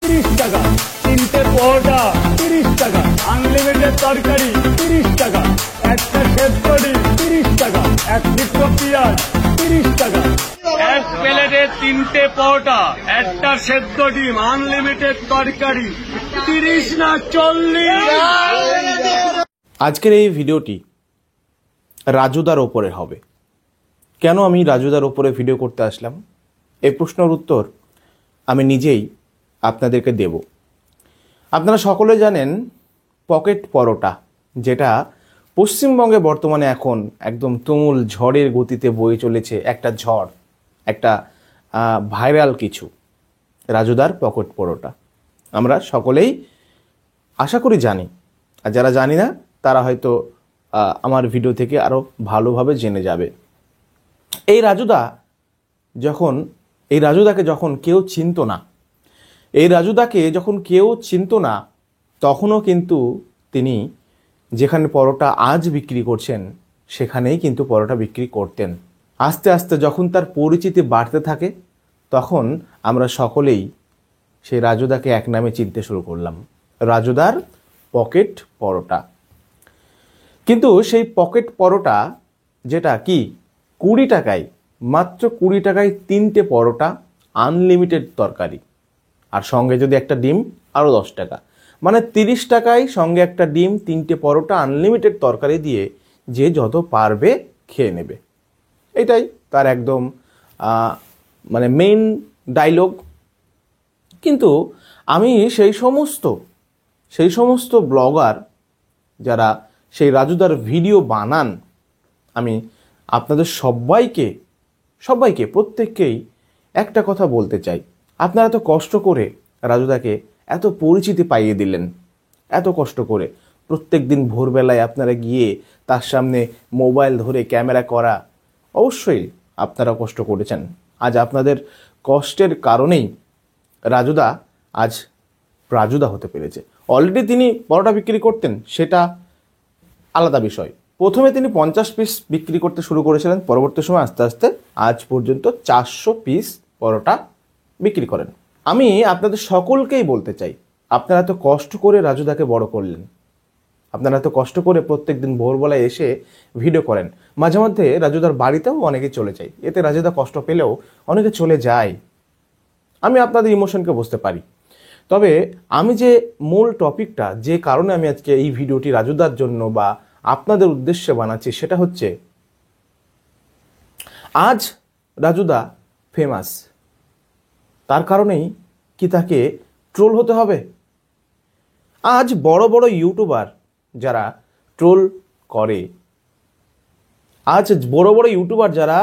30 টাকা, 3টে পরোটা 30 টাকা, আনলিমিটেড তরকারি 30 টাকা, একটা সেদ্ধরি 30 টাকা, 1 লিটার পেঁয়াজ 30 টাকা, এক প্লেটে 3টে পরোটা, একটা সেদ্ধ ডিম, আনলিমিটেড তরকারি 30 না 40। আজকের এই ভিডিওটি রাজুদার ওপরে হবে। কেন আমি রাজুদার ওপরে ভিডিও করতে আসলাম, এই প্রশ্নের উত্তর আমি নিজেই আপনাদেরকে দেব। আপনারা সকলে জানেন পকেট পরোটা, যেটা পশ্চিমবঙ্গে বর্তমানে এখন একদম তুমুল ঝড়ের গতিতে বয়ে চলেছে, একটা ঝড়, একটা ভাইরাল কিছু, রাজুদার পকেট পরোটা। আমরা সকলেই আশা করি জানি, আর যারা জানি না তারা হয়তো আমার ভিডিও থেকে আরও ভালোভাবে জেনে যাবে। এই রাজুদাকে যখন কেউ চিনত না, তখনও কিন্তু তিনি যেখানে পরোটা আজ বিক্রি করছেন সেখানেই কিন্তু পরোটা বিক্রি করতেন। আস্তে আস্তে যখন তার পরিচিতি বাড়তে থাকে, তখন আমরা সকলেই সেই রাজুদাকে এক নামে চিনতে শুরু করলাম, রাজুদার পকেট পরোটা। কিন্তু সেই পকেট পরোটা যেটা কি 20 টাকায়, মাত্র 20 টাকায় 3টে পরোটা, আনলিমিটেড তরকারি, আর সঙ্গে যদি একটা ডিম আরও 10 টাকা, মানে 30 টাকায় সঙ্গে একটা ডিম, 3টে পরোটা, আনলিমিটেড তরকারি দিয়ে যে যত পারবে খেয়ে নেবে। এটাই তার একদম মানে মেইন ডায়লগ। কিন্তু আমি সেই সমস্ত ব্লগার যারা সেই রাজুদার ভিডিও বানান, আমি আপনাদের সবাইকে প্রত্যেককেই একটা কথা বলতে চাই। আপনারা এত কষ্ট করে রাজুদাকে এত পরিচিতি পাইয়ে দিলেন, এত কষ্ট করে প্রত্যেক দিন ভোরবেলায় আপনারা গিয়ে তার সামনে মোবাইল ধরে ক্যামেরা করা, অবশ্যই আপনারা কষ্ট করেছেন। আজ আপনাদের কষ্টের কারণেই রাজুদা আজ রাজুদা হতে পেরেছে। অলরেডি তিনি পরোটা বিক্রি করতেন, সেটা আলাদা বিষয়। প্রথমে তিনি 50 পিস বিক্রি করতে শুরু করেছিলেন, পরবর্তী সময় আস্তে আস্তে আজ পর্যন্ত 400 পিস পরোটা বিক্রি করেন। আমি আপনাদের সকলকেই বলতে চাই, আপনারা এত কষ্ট করে রাজুদাকে বড় করলেন, আপনারা এত কষ্ট করে প্রত্যেক দিন ভোরবেলায় এসে ভিডিও করেন। মাঝে মধ্যে রাজুদার বাড়িতেও অনেকে চলে যায়, এতে রাজুদা কষ্ট পেলেও অনেকে চলে যায়। আমি আপনাদের ইমোশনকে বুঝতে পারি। তবে আমি যে মূল টপিকটা, যে কারণে আমি আজকে এই ভিডিওটি রাজুদার জন্য বা আপনাদের উদ্দেশ্যে বানাচ্ছি, সেটা হচ্ছে আজ রাজুদা ফেমাস, তার কারণেই কি তাকে ট্রোল হতে হবে? আজ বড় বড় ইউটিউবার যারা ট্রোল করে, যারা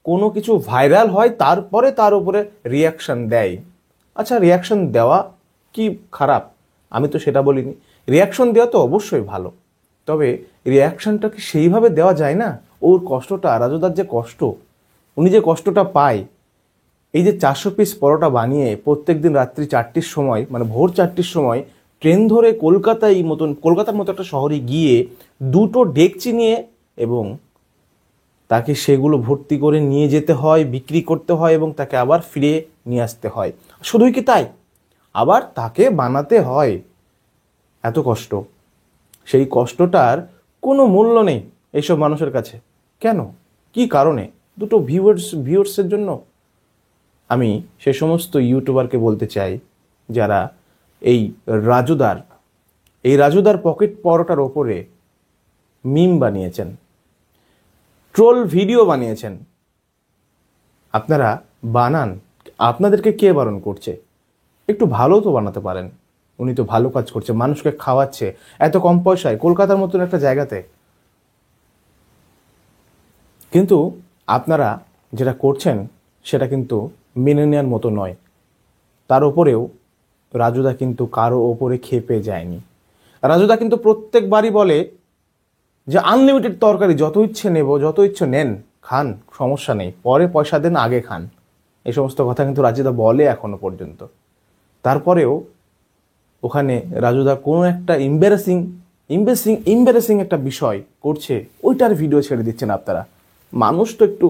কোনো কিছু ভাইরাল হয় তারপরে তার উপরে রিয়াকশন দেয়। আচ্ছা, রিয়াকশন দেওয়া কি খারাপ? আমি তো সেটা বলিনি। রিয়াকশন দেওয়া তো অবশ্যই ভালো, তবে রিয়াকশনটা কি সেইভাবে দেওয়া যায় না? ওর কষ্টটা, রাজুদার যে কষ্ট, উনি যে কষ্টটা পায়, এই যে 400 পিস পরোটা বানিয়ে প্রত্যেক দিন রাত্রি 4টির সময়, মানে ভোর 4টির সময় ট্রেন ধরে কলকাতার মতো একটা শহরে গিয়ে 2টো ডেকচি নিয়ে, এবং তাকে সেগুলো ভর্তি করে নিয়ে যেতে হয়, বিক্রি করতে হয়, এবং তাকে আবার ফিরে নিয়ে আসতে হয়। শুধুই কি তাই, আবার তাকে বানাতে হয়। এত কষ্ট, সেই কষ্টটার কোনো মূল্য নেই এইসব মানুষের কাছে। কেন? কি কারণে? 2টো ভিউয়ার্সের জন্য? আমি সে সমস্ত ইউটিউবারকে বলতে চাই যারা এই রাজুদার পকেট পরোটার ওপরে মিম বানিয়েছেন, ট্রোল ভিডিও বানিয়েছেন, আপনারা বানান। আপনাদেরকে কে বারণ করছে? একটু ভালো তো বানাতে পারেন। উনি তো ভালো কাজ করছে, মানুষকে খাওয়াচ্ছে এত কম পয়সায়, কলকাতার মতন একটা জায়গাতে। কিন্তু আপনারা যেটা করছেন সেটা কিন্তু মেনে নেওয়ার মতো নয়। তার উপরেও রাজুদা কিন্তু কারো ওপরে খেপে যায়নি। রাজুদা কিন্তু প্রত্যেকবারই বলে যে আনলিমিটেড তরকারি, যত ইচ্ছে নেব, যত ইচ্ছে নেন, খান, সমস্যা নেই, পরে পয়সা দেন, আগে খান। এই সমস্ত কথা কিন্তু রাজুদা বলে এখনো পর্যন্ত। তারপরেও ওখানে রাজুদা কোনো একটা ইম্বারেসিং একটা বিষয় করছে, ওইটার ভিডিও ছেড়ে দিচ্ছেন আপনারা। মানুষ তো একটু,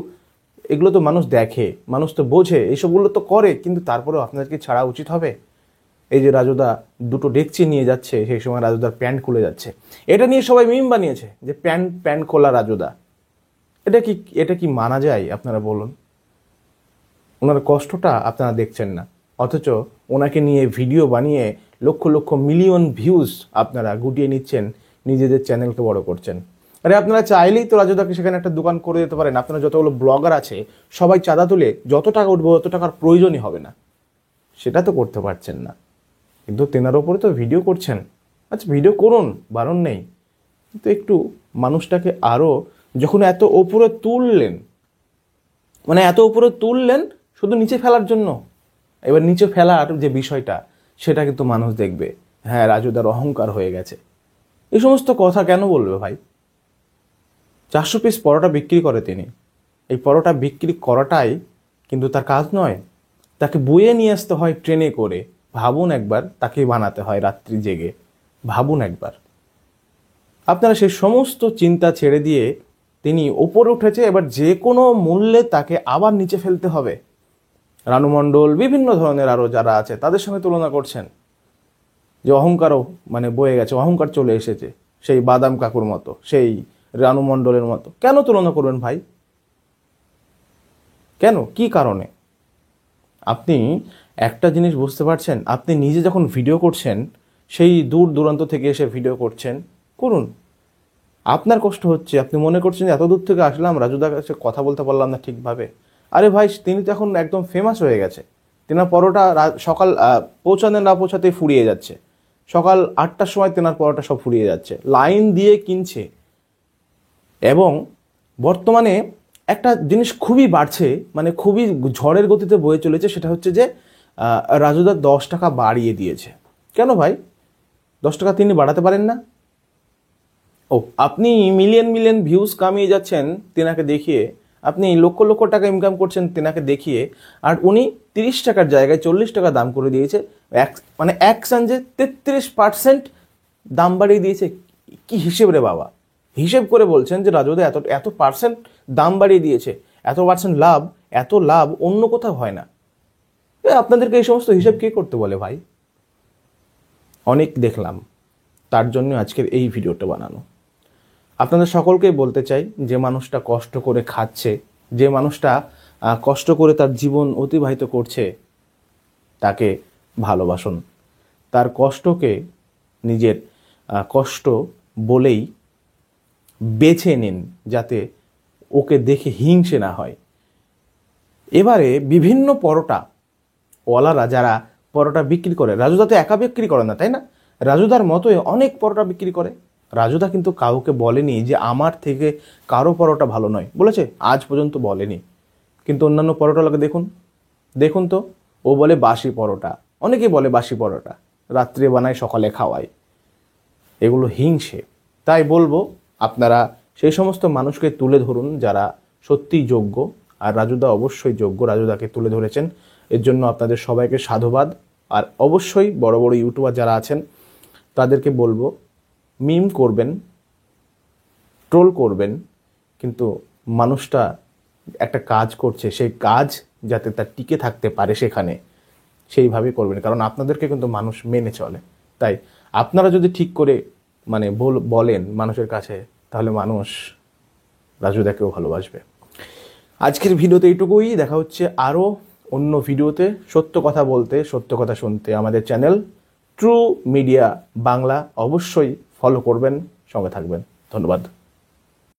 এগুলো তো মানুষ দেখে, মানুষ তো বোঝে, এইসবগুলো তো করে, কিন্তু তারপরেও আপনাদেরকে ছাড়া উচিত হবে? এই যে রাজুদা দুটো ডেকচি নিয়ে যাচ্ছে, সেই সময় রাজুদার প্যান্ট খুলে যাচ্ছে, এটা নিয়ে সবাই মিম বানিয়েছে যে প্যান্ট খোলা রাজুদা। এটা কি মানা যায়? আপনারা বলুন। ওনার কষ্টটা আপনারা দেখছেন না, অথচ ওনাকে নিয়ে ভিডিও বানিয়ে লক্ষ লক্ষ মিলিয়ন ভিউজ আপনারা গুটিয়ে নিচ্ছেন, নিজেদের চ্যানেলকে বড় করছেন। আরে আপনারা চাইলেই তো রাজুদাকে সেখানে একটা দোকান করে দিতে পারেন। আপনারা যতগুলো ব্লগার আছে সবাই চাঁদা তুলে যত টাকা উঠবে অত টাকার প্রয়োজনই হবে না, সেটা তো করতে পারছেন না। কিন্তু তেনার ওপরে তো ভিডিও করছেন, আচ্ছা ভিডিও করুন, বারণ নেই, কিন্তু একটু মানুষটাকে আরও যখন এত ওপরে তুললেন, মানে এত উপরে তুললেন শুধু নিচে ফেলার জন্য, এবার নিচে ফেলার যে বিষয়টা সেটা কিন্তু মানুষ দেখবে, হ্যাঁ রাজুদার অহংকার হয়ে গেছে। এই সমস্ত কথা কেন বলবে ভাই? 400 পিস পরোটা বিক্রি করে তিনি, এই পরোটা বিক্রি করাটাই কিন্তু তার কাজ নয়, তাকে বয়ে নিয়ে আসতে হয় ট্রেনে করে। ভাবুন একবার, তাকে বানাতে হয় রাত্রি জেগে, ভাবুন একবার। আপনারা সেই সমস্ত চিন্তা ছেড়ে দিয়ে তিনি ওপরে উঠেছে, এবার যে কোনো মূল্যে তাকে আবার নিচে ফেলতে হবে। রানু মণ্ডল, বিভিন্ন ধরনের আরও যারা আছে তাদের সঙ্গে তুলনা করছেন যে অহংকারও মানে বয়ে গেছে, অহংকার চলে এসেছে সেই বাদাম কাকুর মতো, সেই রানু মণ্ডলের মতো। কেন তুলনা করবেন ভাই? কেন? কি কারণে? আপনি একটা জিনিস বুঝতে পারছেন, আপনি নিজে যখন ভিডিও করছেন, সেই দূর দূরান্ত থেকে এসে ভিডিও করছেন, করুন, আপনার কষ্ট হচ্ছে, আপনি মনে করছেন যে এত দূর থেকে আসলাম, রাজুদার কাছে কথা বলতে পারলাম না ঠিকভাবে। আরে ভাই, তিনি তো এখন একদম ফেমাস হয়ে গেছে। তেনার পরোটা সকাল পৌঁছাতে না পৌঁছাতেই ফুরিয়ে যাচ্ছে, সকাল 8টার সময় তেনার পরোটা সব ফুরিয়ে যাচ্ছে, লাইন দিয়ে কিনছে। এবং বর্তমানে একটা জিনিস খুবই বাড়ছে, মানে খুবই ঝড়ের গতিতে বয়ে চলেছে, সেটা হচ্ছে যে রাজুদা 10 টাকা বাড়িয়ে দিয়েছে। কেন ভাই 10 টাকা তিনি বাড়াতে পারেন না? ও, আপনি মিলিয়ন মিলিয়ন ভিউজ কামিয়ে যাচ্ছেন তেনাকে দেখিয়ে, আপনি লক্ষ লক্ষ টাকা ইনকাম করছেন তেনাকে দেখিয়ে, আর উনি 30 টাকার জায়গায় 40 টাকা দাম করে দিয়েছে, মানে এক চান্সে 33% দাম বাড়িয়ে দিয়েছে। কি হিসেব রে বাবা? হিসেব করে বলছেন যে রাজুদা এত পার্সেন্ট দাম বাড়িয়ে দিয়েছে, এত পার্সেন্ট লাভ, এত লাভ অন্য কোথাও হয় না। আপনাদেরকে এই সমস্ত হিসেব কে করতে বলে ভাই? অনেক দেখলাম, তার জন্য আজকের এই ভিডিওটা বানানো। আপনাদের সকলকেই বলতে চাই, যে মানুষটা কষ্ট করে খাচ্ছে, যে মানুষটা কষ্ট করে তার জীবন অতিবাহিত করছে, তাকে ভালোবাসুন, তার কষ্টকে নিজের কষ্ট বলেই বেছে নিন, যাতে ওকে দেখে হিংসে না হয়। এবারে বিভিন্ন পরোটা ওয়ালারা যারা পরোটা বিক্রি করে, রাজুদা তো একা বিক্রি করে না, তাই না? রাজুদার মতোই অনেক পরোটা বিক্রি করে। রাজুদা কিন্তু কাউকে বলেনি যে আমার থেকে কারো পরোটা ভালো নয়, বলেছে? আজ পর্যন্ত বলেনি। কিন্তু অন্যান্য পরোটাগুলোকে দেখুন তো, ও বলে বাসি পরোটা, অনেকেই বলে বাসি পরোটা, রাত্রে বানায় সকালে খাওয়ায়, এগুলো হিংসে। তাই বলবো, আপনারা সেই সমস্ত মানুষকে তুলে ধরুন যারা সত্যিই যোগ্য, আর রাজুদা অবশ্যই যোগ্য, রাজুদাকে তুলে ধরেছেন, এর জন্য আপনাদের সবাইকে সাধুবাদ। আর অবশ্যই বড় বড় ইউটিউবার যারা আছেন তাদেরকে বলবো, মিম করবেন, ট্রোল করবেন, কিন্তু মানুষটা একটা কাজ করছে, সেই কাজ যাতে তার টিকে থাকতে পারে সেখানে, সেইভাবে করবেন, কারণ আপনাদেরকে কিন্তু মানুষ মেনে চলে। তাই আপনারা যদি ঠিক করে মানে বলেন মানুষের কাছে, তাহলে মানুষ রাজুদাকেও ভালোবাসবে। আজকের ভিডিওতে এইটুকুই, দেখা হচ্ছে আরও অন্য ভিডিওতে। সত্য কথা বলতে, সত্য কথা শুনতে আমাদের চ্যানেল ট্রু মিডিয়া বাংলা অবশ্যই ফলো করবেন, সঙ্গে থাকবেন। ধন্যবাদ।